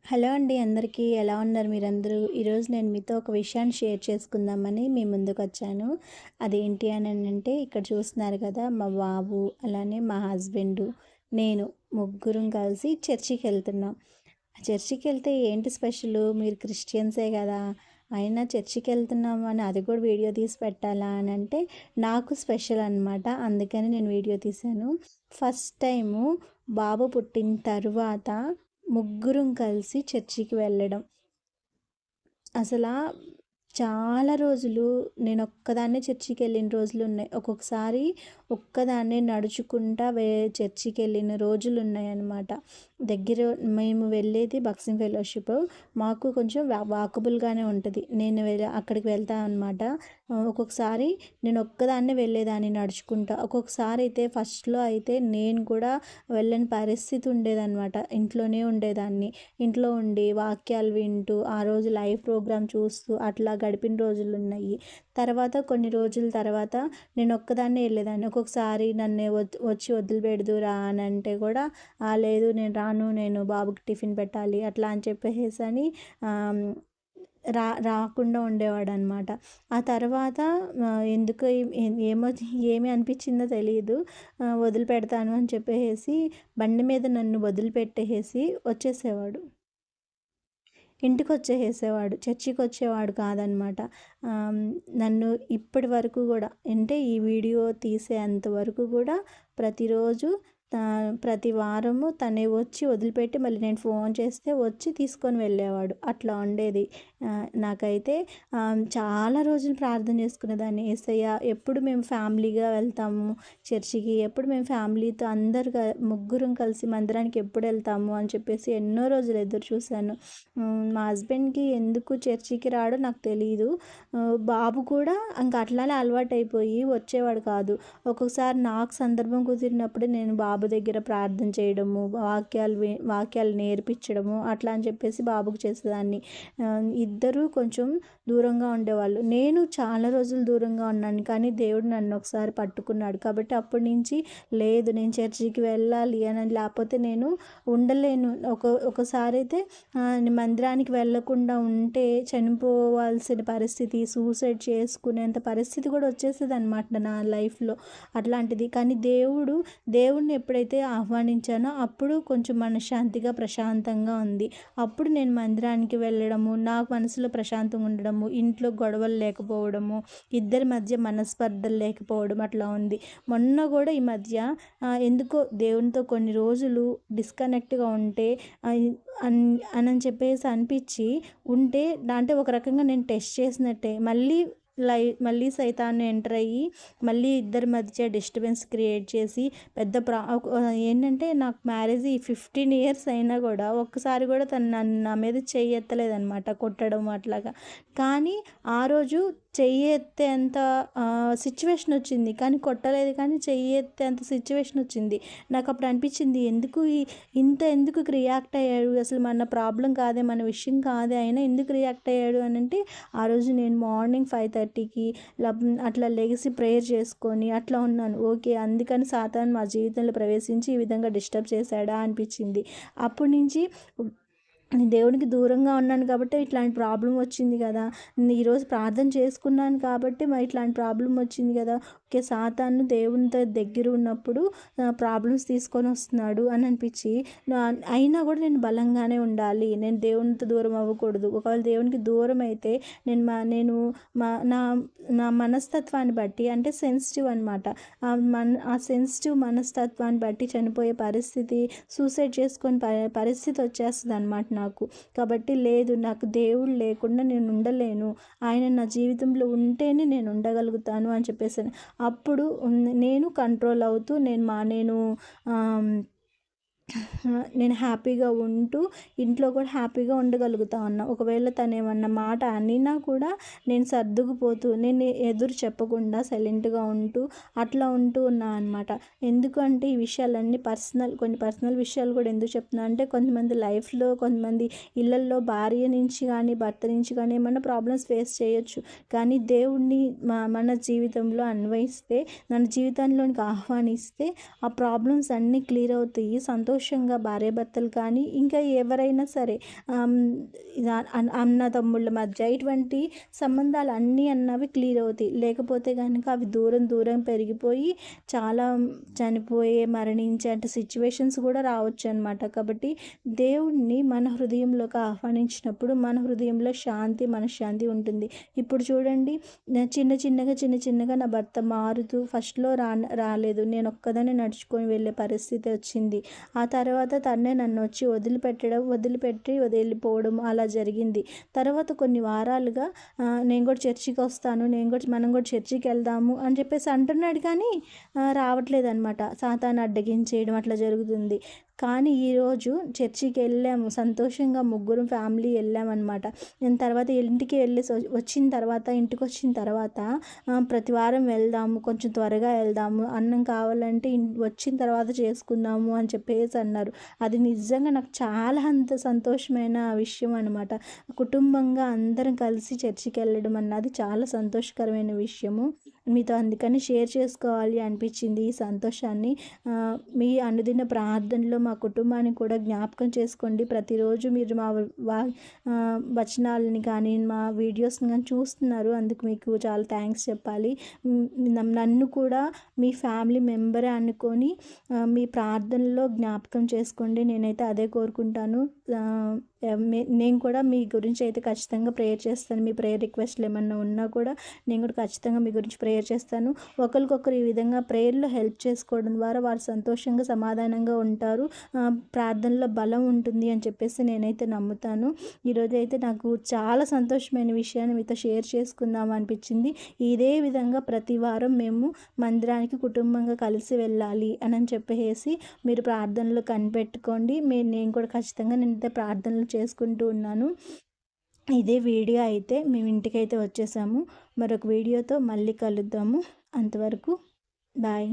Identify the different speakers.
Speaker 1: Hello అండి అందరికీ ఎలా ఉన్నారు మీరందరూ? ఈరోజు నేను మీతో ఒక విషయాన్ని షేర్ చేసుకుందామని మీ ముందుకొచ్చాను. అదేంటి అనంటే ఇక్కడ చూస్తున్నారు కదా! మా బాబు, అలానే మా హస్బెండు, నేను ముగ్గురం కలిసి చర్చికెళ్తున్నాం. చర్చికెళ్తే ఏంటి స్పెషలు? మీరు క్రిస్టియన్సే కదా! అయినా చర్చికెళ్తున్నాము అని అది కూడా వీడియో తీసి పెట్టాలా అనంటే నాకు స్పెషల్ అనమాట. అందుకని నేను వీడియో తీశాను. ఫస్ట్ టైము బాబు పుట్టిన తరువాత ముగ్గురం కలిసి చర్చికి వెళ్ళడం. అసలా చాలా రోజులు నేనొక్కదాన్నే చర్చికెళ్ళిన రోజులున్నాయి. ఒక్కొక్కసారి ఒక్కదాన్నే నడుచుకుంటా చర్చికెళ్ళిన రోజులున్నాయన్నమాట. దగ్గర మేము వెళ్ళేది బక్సింగ్ ఫెలోషిప్. మాకు కొంచెం వాకబుల్‌గానే ఉంటది. నేను అక్కడికి వెళ్తా అనమాట. ఒక్కొక్కసారి నేనొక్కదాన్నే వెళ్ళేదాన్ని నడుచుకుంటా. ఒక్కొక్కసారి అయితే ఫస్ట్‌లో అయితే నేను కూడా వెళ్ళని పరిస్థితి ఉండేదనమాట. ఇంట్లోనే ఉండేదాన్ని. ఇంట్లో ఉండి వాక్యాలు వింటూ, ఆ రోజు లైవ్ ప్రోగ్రామ్ చూస్తూ అట్లా గడిపిన రోజులున్నాయి. తర్వాత కొన్ని రోజుల తర్వాత నేనొక్కదాన్నే వెళ్ళేదాన్ని. ఒక్కొక్కసారి నన్ను వచ్చి వదిలిపెడుదురా అనంటే కూడా లేదు నేను రాను, నేను బాబుకి టిఫిన్ పెట్టాలి అట్లా అని చెప్పేసేసని ఆహ్, రాకుండా ఉండేవాడనమాట. ఆ తర్వాత ఎందుకో ఏమి అనిపించిందో తెలీదు. వదిలిపెడతాను అని చెప్పేసేసి బండి మీద నన్ను వదిలిపెట్టేసేసి వచ్చేసేవాడు. ఇంటికొచ్చేసేవాడు. చర్చికొచ్చేవాడు కాదనమాట. నన్ను ఇప్పటి వరకు గూడా అంటే ఈ వీడియో తీసేంత వరకు గూడా ప్రతిరోజు ప్రతి వారము తనే వచ్చి వదిలిపెట్టి మళ్ళీ నేను ఫోన్ చేస్తే వచ్చి తీసుకొని వెళ్ళేవాడు. అట్లా ఉండేది. నాకైతే చాలా రోజులు ప్రార్థన చేసుకునేదాన్ని. యేసయ్య ఎప్పుడు మేము ఫ్యామిలీగా వెళ్తాము చర్చికి, ఎప్పుడు మేము ఫ్యామిలీతో అందరు ముగ్గురం కలిసి మందిరానికి ఎప్పుడు వెళ్తాము అని చెప్పేసి ఎన్నో రోజులు ఎదురు చూశాను. మా హస్బెండ్‌కి ఎందుకు చర్చికి రాడో నాకు తెలీదు. బాబు కూడా ఇంక అట్లానే అలవాటైపోయి వచ్చేవాడు కాదు. ఒక్కొక్కసారి నాకు సందర్భం కుదిరినప్పుడు నేను బాబు దగ్గర ప్రార్థన చేయడము, వాక్యాలు నేర్పించడము అట్లా అని చెప్పేసి బాబుకి చేసేదాన్ని. ఇద్దరూ కొంచెం దూరంగా ఉండేవాళ్ళు. నేను చాలా రోజులు దూరంగా ఉన్నాను. కానీ దేవుడు నన్ను ఒకసారి పట్టుకున్నాడు. కాబట్టి అప్పటి నుంచి లేదు నేను చర్చికి వెళ్ళాలి అని, లేకపోతే నేను ఉండలేను. ఒకసారి అయితే మందిరానికి వెళ్ళకుండా ఉంటే చనిపోవాల్సిన పరిస్థితి, సూసైడ్ చేసుకునేంత పరిస్థితి కూడా వచ్చేసేదనమాట నా లైఫ్‌లో. అట్లాంటిది. కానీ దేవుడిని ఎప్పుడైతే ఆహ్వానించానో అప్పుడు కొంచెం మనశ్శాంతిగా, ప్రశాంతంగా ఉంది. అప్పుడు నేను మందిరానికి వెళ్ళడము, నాకు మనసులో ప్రశాంతంగా ఉండడము, ఇంట్లో గొడవలు లేకపోవడము, ఇద్దరి మధ్య మనస్పర్ధలు లేకపోవడం అట్లా ఉంది. మొన్న కూడా ఈ మధ్య ఎందుకో దేవునితో కొన్ని రోజులు డిస్కనెక్ట్‌గా ఉంటే అని చెప్పేసి అనిపించి ఉంటే అంటే ఒక రకంగా నేను టెస్ట్ చేసినట్టే. మళ్ళీ సైతాను ఎంటర్ అయ్యి మళ్ళీ ఇద్దరి మధ్య డిస్టర్బెన్స్ క్రియేట్ చేసి పెద్ద ఏంటంటే నాకు మ్యారేజ్ ఈ 15 ఇయర్స్ అయినా కూడా ఒక్కసారి కూడా తను నా మీద చెయ్యి ఎత్తలేదనమాట, కొట్టడం అట్లాగా. కానీ ఆ రోజు చెయ్యి ఎత్తేంత సిచ్యువేషన్ వచ్చింది. కానీ కొట్టలేదు, కానీ చెయ్యి ఎత్తేంత సిచ్యువేషన్ వచ్చింది. నాకు అప్పుడు అనిపించింది ఎందుకు రియాక్ట్ అయ్యాడు, అసలు మన ప్రాబ్లం కాదే, మన విషయం కాదే, అయినా ఎందుకు రియాక్ట్ అయ్యాడు అని అంటే ఆ రోజు నేను మార్నింగ్ 5:30కి అట్లా లెగిసి ప్రేయర్ చేసుకొని అట్లా ఉన్నాను. ఓకే, అందుకని సాతాను మా జీవితంలో ప్రవేశించి ఈ విధంగా డిస్టర్బ్ చేశాడా అనిపించింది. అప్పటి నుంచి నేను దేవునికి దూరంగా ఉన్నాను కాబట్టి ఇట్లాంటి ప్రాబ్లం వచ్చింది కదా, ఈరోజు ప్రార్థన చేసుకున్నాను కాబట్టి మరి ఇట్లాంటి ప్రాబ్లం వచ్చింది కదా. ఓకే, సాతాను దేవునితో దగ్గర ఉన్నప్పుడు ప్రాబ్లమ్స్ తీసుకొని వస్తున్నాడు అని అనిపించి అయినా కూడా నేను బలంగానే ఉండాలి, నేను దేవునితో దూరం అవ్వకూడదు. ఒకవేళ దేవునికి దూరం అయితే నేను నా నా మనస్తత్వాన్ని బట్టి అంటే సెన్సిటివ్ అనమాట. ఆ సెన్సిటివ్ మనస్తత్వాన్ని బట్టి చనిపోయే పరిస్థితి, సూసైడ్ చేసుకొని పరిస్థితి వచ్చేస్తుంది అనమాట నాకు. కాబట్టి లేదు, నాకు దేవుడు లేకుండా నేను ఉండలేను, ఆయన నా జీవితంలో ఉంటేనే నేను ఉండగలుగుతాను అని చెప్పేసాను. అప్పుడు నేను కంట్రోల్ అవుతూ నేను హ్యాపీగా ఉంటూ ఇంట్లో కూడా హ్యాపీగా ఉండగలుగుతా ఉన్నా. ఒకవేళ తను ఏమన్నా మాట అనినా కూడా నేను సర్దుకుపోతూ, నేను ఎదురు చెప్పకుండా సైలెంట్గా ఉంటూ అట్లా ఉంటూ ఉన్నా అనమాట. ఎందుకంటే ఈ విషయాలన్నీ కొన్ని పర్సనల్ విషయాలు కూడా ఎందుకు చెప్తున్నా అంటే కొంతమంది లైఫ్లో, కొంతమంది ఇళ్ళల్లో భార్య నుంచి కానీ భర్త నుంచి కానీ ఏమన్నా ప్రాబ్లమ్స్ ఫేస్ చేయొచ్చు. కానీ దేవుణ్ణి మన జీవితంలో అన్వయిస్తే, మన జీవితంలోనికి ఆహ్వానిస్తే ఆ ప్రాబ్లమ్స్ అన్నీ క్లియర్ అవుతాయి, సంతోషంగా సంతోషంగా భార్యాభర్తలు కానీ ఇంకా ఎవరైనా సరే అన్న తమ్ముళ్ళ మధ్య ఇటువంటి సంబంధాలు అన్నీ అన్నవి క్లియర్ అవుతాయి. లేకపోతే కనుక అవి దూరం దూరం పెరిగిపోయి చాలా చనిపోయే మరణించే అంటే సిచ్యువేషన్స్ కూడా రావచ్చు అనమాట. కాబట్టి దేవుణ్ణి మన హృదయంలోకి ఆహ్వానించినప్పుడు మన హృదయంలో శాంతి మనశ్శాంతి ఉంటుంది. ఇప్పుడు చూడండి, చిన్న చిన్నగా నా భర్త మారుతూ ఫస్ట్‌లో రాలేదు. నేను ఒక్కదాన్నే నడుచుకొని వెళ్ళే పరిస్థితి వచ్చింది. ఆ తర్వాత తనే నన్ను వచ్చి వదిలిపెట్టి వెళ్ళిపోవడం అలా జరిగింది. తర్వాత కొన్ని వారాలుగా నేను కూడా చర్చికి వస్తాను, మనం కూడా చర్చికి వెళ్దాము అని చెప్పేసి అంటున్నాడు కానీ రావట్లేదనమాట. సాతాను అడ్డగించేయడం అట్లా జరుగుతుంది. కానీ ఈరోజు చర్చికి వెళ్ళాము, సంతోషంగా ముగ్గురం ఫ్యామిలీ వెళ్ళామన్నమాట. నేను తర్వాత ఇంటికి ఇంటికి వచ్చిన తర్వాత ప్రతి వారం వెళ్దాము, కొంచెం త్వరగా వెళ్దాము, అన్నం కావాలంటే వచ్చిన తర్వాత చేసుకుందాము అని చెప్పేసి అన్నారు. అది నిజంగా నాకు చాలా అంత సంతోషమైన విషయం అనమాట. కుటుంబంగా అందరం కలిసి చర్చికి వెళ్ళడం అన్నది చాలా సంతోషకరమైన విషయము. మీతో అందుకని షేర్ చేసుకోవాలి అనిపించింది ఈ సంతోషాన్ని. మీ అనుదిన ప్రార్థనలో మా కుటుంబాన్ని కూడా జ్ఞాపకం చేసుకోండి. ప్రతిరోజు మీరు మా వచనాలని కానీ మా వీడియోస్ని కానీ చూస్తున్నారు, అందుకు మీకు చాలా థ్యాంక్స్ చెప్పాలి. నన్ను కూడా మీ ఫ్యామిలీ మెంబరే అనుకొని మీ ప్రార్థనలో జ్ఞాపకం చేసుకోండి. నేనైతే అదే కోరుకుంటాను. నేను కూడా మీ గురించి అయితే ఖచ్చితంగా ప్రేయర్ చేస్తాను. మీ ప్రేయర్ రిక్వెస్ట్లు ఏమన్నా ఉన్నా కూడా నేను కూడా ఖచ్చితంగా మీ గురించి ప్రేయర్ చేస్తాను. ఒకరికొకరు ఈ విధంగా ప్రేయర్లో హెల్ప్ చేసుకోవడం ద్వారా వారు సంతోషంగా సమాధానంగా ఉంటారు, ప్రార్థనలో బలం ఉంటుంది అని చెప్పేసి నేనైతే నమ్ముతాను. ఈరోజు అయితే నాకు చాలా సంతోషమైన విషయాన్ని మీతో షేర్ చేసుకుందాం అనిపించింది. ఇదే విధంగా ప్రతి వారం మేము మందిరానికి కుటుంబంగా కలిసి వెళ్ళాలి అని చెప్పేసి మీరు ప్రార్థనలు కనిపెట్టుకోండి. నేను కూడా ఖచ్చితంగా నేనైతే ప్రార్థనలు చేసుకుంటూ ఉన్నాను. ఇదే వీడియో అయితే మేము ఇంటికైతే వచ్చేసాము. మరొక వీడియోతో మళ్ళీ కలుద్దాము. అంతవరకు బాయ్.